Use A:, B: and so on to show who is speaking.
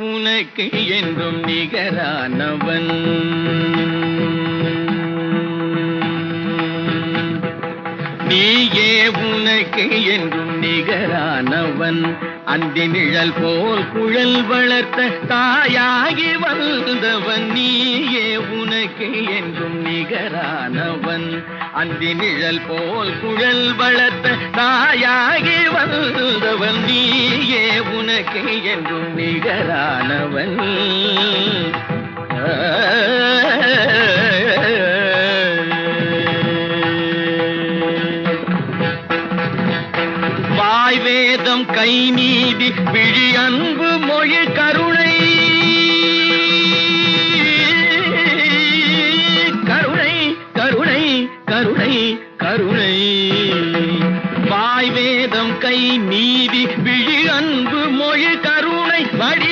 A: உனக்கு என்றும் நிகரானவன் நீயே உனக்கு என்றும் நிகரானவன் அந்தி நிழல் போல் குழல் வளர்த்த தாயாகி வந்தவன் நீயே உனக்கு என்றும் நிகரானவன் அந்தி நிழல் போல் குழல் வளர்த்த தாயாகி வந்தவன் நீயே உனக்கு என்றும் நிகரானவன்